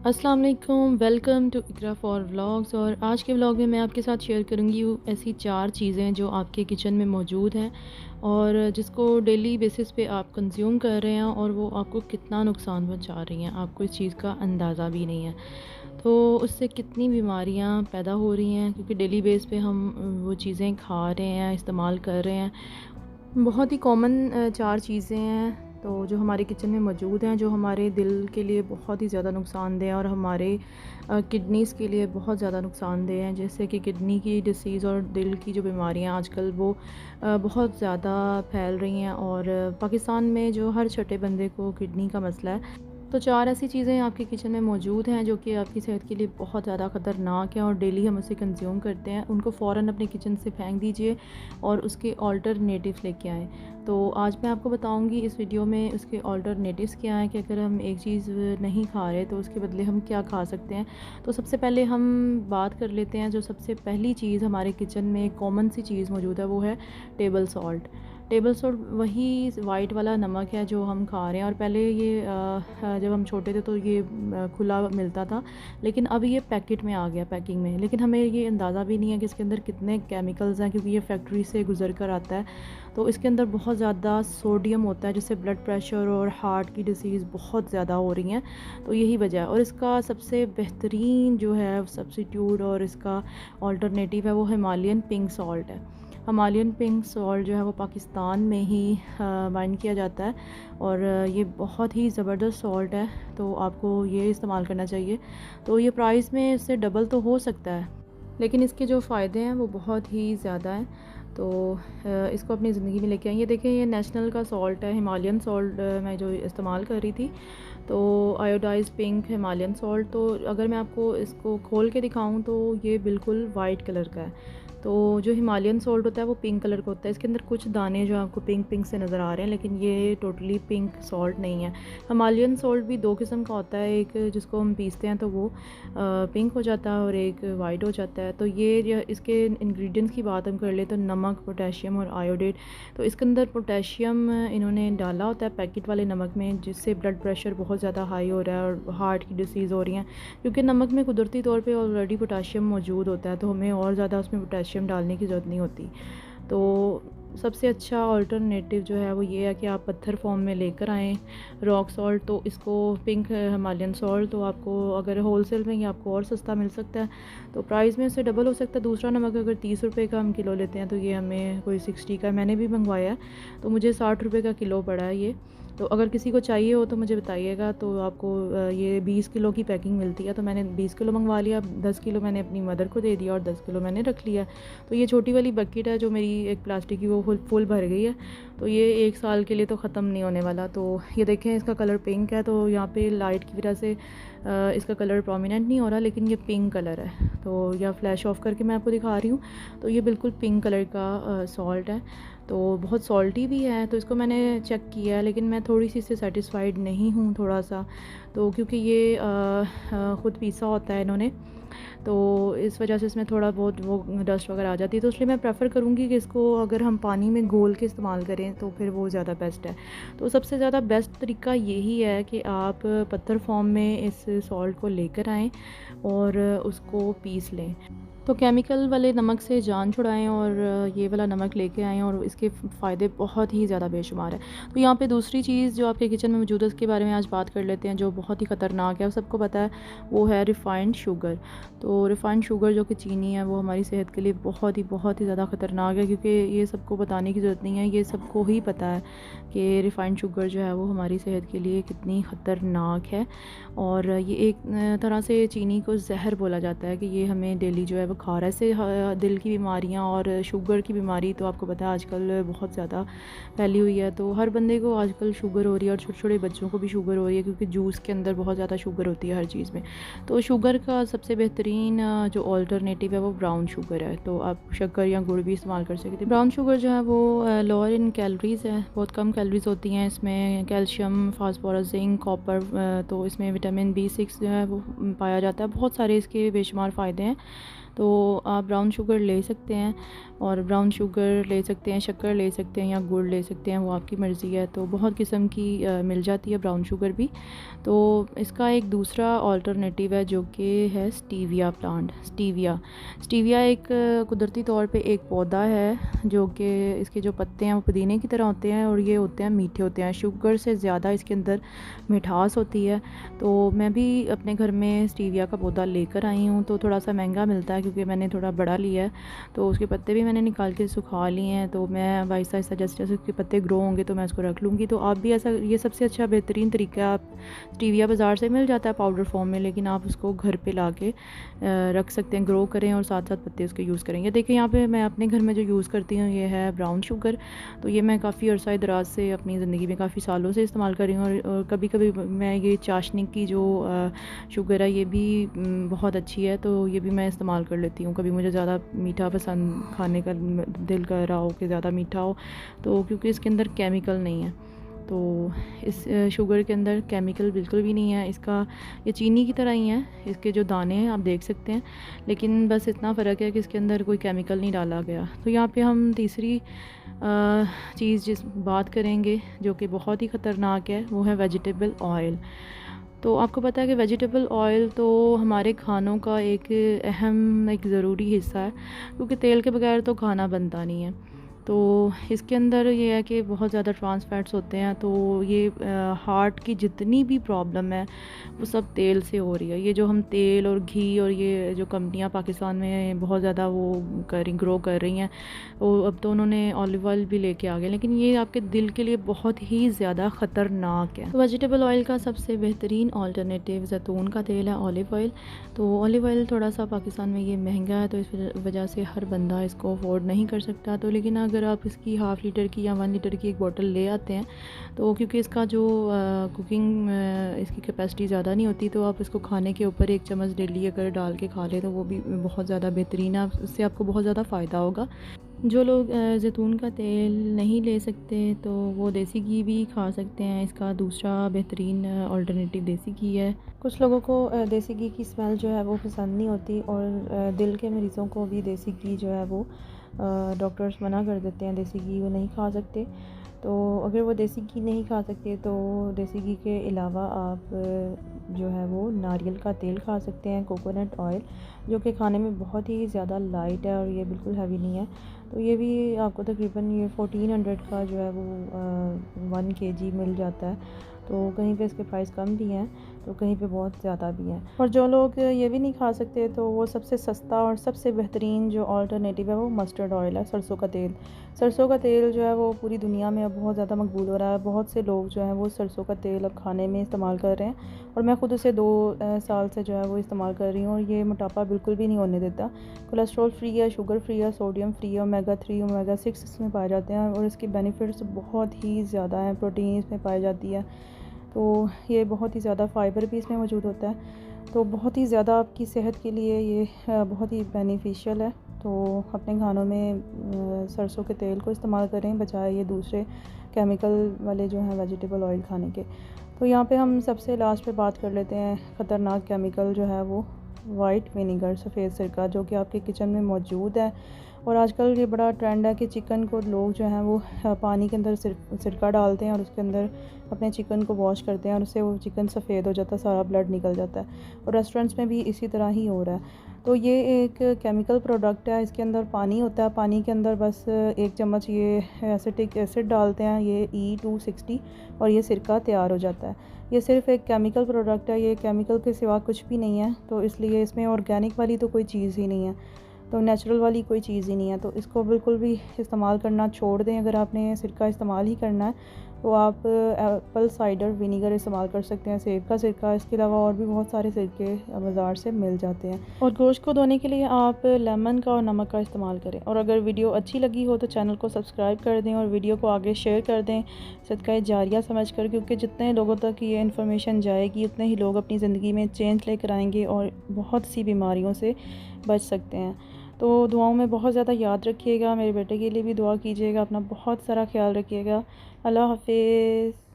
अस्सलाम वालेकुम, welcome to Iqra for vlogs. और आज के व्लॉग में मैं आपके साथ शेयर करूंगी वो ऐसी 4 चीज़ें जो आपके किचन में मौजूद हैं और जिसको डेली बेसिस पे आप कंज्यूम कर रहे हैं और वो आपको कितना नुकसान पहुंचा रही हैं, आपको इस चीज़ का अंदाज़ा भी नहीं है। तो उससे कितनी बीमारियां पैदा हो रही हैं, क्योंकि डेली बेस पे हम वो चीज़ें खा रहे हैं, इस्तेमाल कर रहे हैं। बहुत ही कॉमन 4 चीज़ें हैं तो जो हमारे किचन में मौजूद हैं, जो हमारे दिल के लिए बहुत ही ज़्यादा नुकसानदेह और हमारे किडनीज़ के लिए बहुत ज़्यादा नुकसानदेह हैं। जैसे कि किडनी की डिसीज़ और दिल की जो बीमारियां आजकल वो बहुत ज़्यादा फैल रही हैं और पाकिस्तान में जो हर छठे बंदे को किडनी का मसला है। तो 4 ऐसी चीज़ें आपके किचन में मौजूद हैं जो कि आपकी सेहत के लिए बहुत ज़्यादा ख़तरनाक हैं और डेली हम उसे कंज्यूम करते हैं। उनको फ़ौरन अपने किचन से फेंक दीजिए और उसके अल्टरनेटिव्स लेके आएँ। तो आज मैं आपको बताऊंगी इस वीडियो में उसके अल्टरनेटिव्स क्या हैं, कि अगर हम एक चीज़ नहीं खा रहे तो उसके बदले हम क्या खा सकते हैं। तो सबसे पहले हम बात कर लेते हैं, जो सबसे पहली चीज़ हमारे किचन में कॉमन सी चीज़ मौजूद है वो है टेबल सॉल्ट। टेबल सॉल्ट वही वाइट वाला नमक है जो हम खा रहे हैं। और पहले ये जब हम छोटे थे तो ये खुला मिलता था, लेकिन अब ये पैकेट में आ गया, पैकिंग में। लेकिन हमें ये अंदाज़ा भी नहीं है कि इसके अंदर कितने केमिकल्स हैं, क्योंकि ये फैक्ट्री से गुजर कर आता है। तो इसके अंदर बहुत ज़्यादा सोडियम होता है, जिससे ब्लड प्रेशर और हार्ट की डिसीज़ बहुत ज़्यादा हो रही हैं। तो यही वजह है। और इसका सबसे बेहतरीन जो है सब्स्टिट्यूट और इसका अल्टरनेटिव है वो हिमालयन पिंक सॉल्ट है। हिमालयन पिंक सॉल्ट जो है वो पाकिस्तान में ही माइन किया जाता है और ये बहुत ही ज़बरदस्त सॉल्ट है, तो आपको ये इस्तेमाल करना चाहिए। तो ये प्राइस में इससे डबल तो हो सकता है, लेकिन इसके जो फ़ायदे हैं वो बहुत ही ज़्यादा हैं। तो इसको अपनी ज़िंदगी में लेके आएँ। ये देखें, ये नेशनल का सॉल्ट है, हिमालयन सॉल्ट मैं जो इस्तेमाल कर रही थी। तो आयोडाइज़ पिंक हिमालयन सॉल्ट। तो अगर मैं आपको इसको खोल के दिखाऊं तो ये बिल्कुल वाइट कलर का है। तो जो हिमालयन सॉल्ट होता है वो पिंक कलर का होता है। इसके अंदर कुछ दाने जो आपको पिंक पिंक से नज़र आ रहे हैं, लेकिन ये टोटली पिंक सॉल्ट नहीं है। हिमालयन सॉल्ट भी 2 किस्म का होता है, एक जिसको हम पीसते हैं तो वो पिंक हो जाता है और एक वाइट हो जाता है। तो ये इसके इंग्रेडिएंट्स की बात हम कर ले तो नमक, पोटेशियम और आयोडेट। तो इसके अंदर पोटेशियम इन्होंने डाला होता है पैकेट वाले नमक में, जिससे ब्लड प्रेशर बहुत ज़्यादा हाई हो रहा है और हार्ट की डिसीज़ हो रही हैं। क्योंकि नमक में कुदरती तौर पे ऑलरेडी पोटेशियम मौजूद होता है, तो हमें और ज़्यादा उसमें पोटेशियम डालने की ज़रूरत नहीं होती। तो सबसे अच्छा अल्टरनेटिव जो है वो ये है कि आप पत्थर फॉर्म में लेकर आएँ रॉक सॉल्ट। तो इसको पिंक हिमालयन सॉल्ट तो आपको अगर होलसेल में ही आपको और सस्ता मिल सकता है, तो प्राइस में उससे डबल हो सकता है। दूसरा नमक अगर 30 रुपये का हम किलो लेते हैं तो ये हमें कोई 60 का, मैंने भी मंगवाया है तो मुझे 60 रुपये का किलो पड़ा है ये। तो अगर किसी को चाहिए हो तो मुझे बताइएगा। तो आपको ये 20 किलो की पैकिंग मिलती है, तो मैंने 20 किलो मंगवा लिया। 10 किलो मैंने अपनी मदर को दे दिया और 10 किलो मैंने रख लिया। तो ये छोटी वाली बकेट है जो मेरी एक प्लास्टिक की, वो फुल भर गई है। तो ये 1 साल के लिए तो ख़त्म नहीं होने वाला। तो ये देखें, इसका कलर पिंक है। तो यहाँ पे लाइट की वजह से इसका कलर प्रोमिनेंट नहीं हो रहा, लेकिन ये पिंक कलर है। तो या फ्लैश ऑफ करके मैं आपको दिखा रही हूँ। तो ये बिल्कुल पिंक कलर का सॉल्ट है। तो बहुत सॉल्टी भी है। तो इसको मैंने चेक किया है, लेकिन मैं थोड़ी सी इससे सेटिस्फाइड नहीं हूँ थोड़ा सा। तो क्योंकि ये ख़ुद पीसा होता है इन्होंने, तो इस वजह से इसमें थोड़ा बहुत वो डस्ट वगैरह आ जाती है। तो इसलिए मैं प्रेफर करूँगी कि इसको अगर हम पानी में घोल के इस्तेमाल करें तो फिर वो ज़्यादा बेस्ट है। तो सबसे ज़्यादा बेस्ट तरीका यही है कि आप पत्थर फॉर्म में इस सॉल्ट को लेकर आएँ और उसको पीस लें। तो केमिकल वाले नमक से जान छुड़ाएं और ये वाला नमक लेके आएँ, और इसके फ़ायदे बहुत ही ज़्यादा बेशुमार है। तो यहाँ पे दूसरी चीज़ जो आपके किचन में मौजूद है उसके बारे में आज बात कर लेते हैं, जो बहुत ही ख़तरनाक है, सबको पता है, वो है रिफ़ाइंड शुगर। तो रिफ़ाइंड शुगर जो कि चीनी है, वो हमारी सेहत के लिए बहुत ही ज़्यादा ख़तरनाक है। क्योंकि ये सबको बताने की ज़रूरत नहीं है, ये सबको ही पता है कि रिफ़ाइंड शुगर जो है वो हमारी सेहत के लिए कितनी ख़तरनाक है। और ये एक तरह से चीनी को ज़हर बोला जाता है कि ये हमें डेली जो है वो खा रहा है। इससे दिल की बीमारियां और शुगर की बीमारी तो आपको पता है आजकल बहुत ज़्यादा फैली हुई है। तो हर बंदे को आजकल शुगर हो रही है और छोटे छोटे बच्चों को भी शुगर हो रही है, क्योंकि जूस के अंदर बहुत ज़्यादा शुगर होती है हर चीज़ में। तो शुगर का सबसे बेहतरीन जो अल्टरनेटिव है वो ब्राउन शुगर है। तो आप शक्कर या गुड़ भी इस्तेमाल कर सकते हैं। ब्राउन शुगर जो है वो लोअर इन कैलोरीज़ है, बहुत कम कैलोरीज़ होती हैं। इसमें कैल्शियम, फास्फोरस, जिंक, कॉपर, तो इसमें विटामिन B6 जो है वो पाया जाता है। बहुत सारे इसके बेशुमार फ़ायदे हैं। तो आप ब्राउन शुगर ले सकते हैं, और ब्राउन शुगर ले सकते हैं, शक्कर ले सकते हैं या गुड़ ले सकते हैं, वो आपकी मर्ज़ी है। तो बहुत किस्म की मिल जाती है ब्राउन शुगर भी। तो इसका एक दूसरा अल्टरनेटिव है जो कि है स्टीविया प्लांट। स्टीविया एक कुदरती तौर पे एक पौधा है जो कि इसके जो पत्ते हैं वो पुदीने की तरह होते हैं, और ये होते हैं मीठे होते हैं, शुगर से ज़्यादा इसके अंदर मिठास होती है। तो मैं भी अपने घर में स्टीविया का पौधा लेकर आई हूँ। तो थोड़ा सा महंगा मिलता है क्योंकि मैंने थोड़ा बड़ा लिया है, तो उसके पत्ते भी मैंने निकाल के सुखा लिए हैं। तो मैं अब आहिस्ता आहिस्ता जैसे जैसे उसके पत्ते ग्रो होंगे तो मैं उसको रख लूँगी। तो आप भी ऐसा, ये सबसे अच्छा बेहतरीन तरीका है। आप स्टीविया बाज़ार से मिल जाता है पाउडर फॉर्म में, लेकिन आप उसको घर पे ला के रख सकते हैं, ग्रो करें और साथ साथ पत्ते उसके यूज़ करेंगे। देखिए यहाँ पे मैं अपने घर में जो यूज़ करती हूँ ये है ब्राउन शुगर। तो ये मैं काफ़ी अरसा दराज से अपनी ज़िंदगी में काफ़ी सालों से इस्तेमाल कर रही हूँ, और कभी कभी मैं ये चाशनी की जो शुगर है ये भी बहुत अच्छी है, तो ये भी मैं इस्तेमाल कर लेती हूँ। कभी मुझे ज़्यादा मीठा पसंद खाने का दिल कर रहा हो कि ज़्यादा मीठा हो, तो क्योंकि इसके अंदर केमिकल नहीं है, तो इस शुगर के अंदर केमिकल बिल्कुल भी नहीं है। इसका ये चीनी की तरह ही है, इसके जो दाने हैं आप देख सकते हैं, लेकिन बस इतना फ़र्क है कि इसके अंदर कोई केमिकल नहीं डाला गया। तो यहाँ पे हम तीसरी चीज़ जिस बात करेंगे जो कि बहुत ही ख़तरनाक है, वो है वेजिटेबल ऑयल। तो आपको पता है कि वेजिटेबल ऑयल तो हमारे खानों का एक अहम, एक ज़रूरी हिस्सा है, क्योंकि तेल के बगैर तो खाना बनता नहीं है। तो इसके अंदर ये है कि बहुत ज़्यादा ट्रांस फैट्स होते हैं, तो ये हार्ट की जितनी भी प्रॉब्लम है वो सब तेल से हो रही है। ये जो हम तेल और घी और ये जो कंपनियां पाकिस्तान में बहुत ज़्यादा वो ग्रो कर रही हैं, वो अब तो उन्होंने ऑलिव ऑयल भी लेके आ गए, लेकिन ये आपके दिल के लिए बहुत ही ज़्यादा ख़तरनाक है। तो वेजिटेबल ऑयल का सबसे बेहतरीन अल्टरनेटिव जैतून का तेल है, ऑलिव ऑयल। तो ऑलिव ऑयल थोड़ा सा पाकिस्तान में ये महंगा है, तो इस वजह से हर बंदा इसको अफोर्ड नहीं कर सकता। तो लेकिन अगर आप इसकी हाफ़ लीटर की या 1 लीटर की एक बोतल ले आते हैं, तो क्योंकि इसका जो कुकिंग इसकी कैपेसिटी ज़्यादा नहीं होती, तो आप इसको खाने के ऊपर 1 चम्मच डेली अगर डाल के खा लें तो वो भी बहुत ज़्यादा बेहतरीन है, उससे आपको बहुत ज़्यादा फ़ायदा होगा। जो लोग जैतून का तेल नहीं ले सकते तो वो देसी घी भी खा सकते हैं। इसका दूसरा बेहतरीन अल्टरनेटिव देसी घी है। कुछ लोगों को देसी घी की स्मेल जो है वो पसंद नहीं होती, और दिल के मरीज़ों को भी देसी घी जो है वो डॉक्टर्स मना कर देते हैं, देसी घी वो नहीं खा सकते। तो अगर वो देसी घी नहीं खा सकते तो देसी घी के अलावा आप जो है वो नारियल का तेल खा सकते हैं, कोकोनट ऑयल, जो कि खाने में बहुत ही ज़्यादा लाइट है और ये बिल्कुल हैवी नहीं है। तो ये भी आपको तकरीबन ये 1400 का जो है वो 1 kg मिल जाता है। तो कहीं पे इसके प्राइस कम भी हैं, तो कहीं पे बहुत ज़्यादा भी हैं। और जो लोग ये भी नहीं खा सकते तो वो सबसे सस्ता और सबसे बेहतरीन जो अल्टरनेटिव है वो मस्टर्ड ऑयल है, सरसों का तेल। सरसों का तेल जो है वो पूरी दुनिया में अब बहुत ज़्यादा मकबूल हो रहा है। बहुत से लोग जो हैं वो सरसों का तेल अब खाने में इस्तेमाल कर रहे हैं, और मैं ख़ुद उसे 2 साल से जो है वो इस्तेमाल कर रही हूँ, और ये मोटापा बिल्कुल भी नहीं होने देता। कोलेस्ट्रॉल फ्री है, शुगर फ्री है, सोडियम फ्री है, ओमेगा 3 ओमेगा 6 इसमें पाए जाते हैं, और इसके बेनिफिट्स बहुत ही ज़्यादा हैं। प्रोटीन इसमें पाई जाती है, तो ये बहुत ही ज़्यादा फ़ाइबर भी इसमें मौजूद होता है, तो बहुत ही ज़्यादा आपकी सेहत के लिए ये बहुत ही बेनिफिशियल है। तो अपने खानों में सरसों के तेल को इस्तेमाल करें बजाय ये दूसरे केमिकल वाले जो हैं वेजिटेबल ऑयल खाने के। तो यहाँ पे हम सबसे लास्ट पे बात कर लेते हैं ख़तरनाक केमिकल जो है वो वाइट विनेगर, सफ़ेद सिरका, जो कि आपके किचन में मौजूद है। और आजकल ये बड़ा ट्रेंड है कि चिकन को लोग जो हैं वो पानी के अंदर सिरका डालते हैं और उसके अंदर अपने चिकन को वॉश करते हैं, और उससे वो चिकन सफ़ेद हो जाता है, सारा ब्लड निकल जाता है। और रेस्टोरेंट्स में भी इसी तरह ही हो रहा है। तो ये एक केमिकल प्रोडक्ट है, इसके अंदर पानी होता है, पानी के अंदर बस 1 चम्मच ये एसिटिक एसिड डालते हैं, ये E260, और ये सिरका तैयार हो जाता है। ये सिर्फ़ एक केमिकल प्रोडक्ट है, ये केमिकल के सिवा कुछ भी नहीं है। तो इसलिए इसमें ऑर्गेनिक वाली तो कोई चीज़ ही नहीं है, तो नेचुरल वाली कोई चीज़ ही नहीं है। तो इसको बिल्कुल भी इस्तेमाल करना छोड़ दें। अगर आपने सिरका इस्तेमाल ही करना है तो आप एप्पल साइडर विनीगर इस्तेमाल कर सकते हैं, सेब का सिरका। इसके अलावा और भी बहुत सारे सिरके बाज़ार से मिल जाते हैं। और गोश्त को धोने के लिए आप लेमन का और नमक का इस्तेमाल करें। और अगर वीडियो अच्छी लगी हो तो चैनल को सब्सक्राइब कर दें और वीडियो को आगे शेयर कर दें, सदका जारिया समझ कर, क्योंकि जितने लोगों तक ये इन्फॉर्मेशन जाएगी उतने ही लोग अपनी ज़िंदगी में चेंज लेकर आएंगे और बहुत सी बीमारियों से बच सकते हैं। तो दुआओं में बहुत ज़्यादा याद रखिएगा, मेरे बेटे के लिए भी दुआ कीजिएगा, अपना बहुत सारा ख्याल रखिएगा। अल्लाह हाफ़िज़।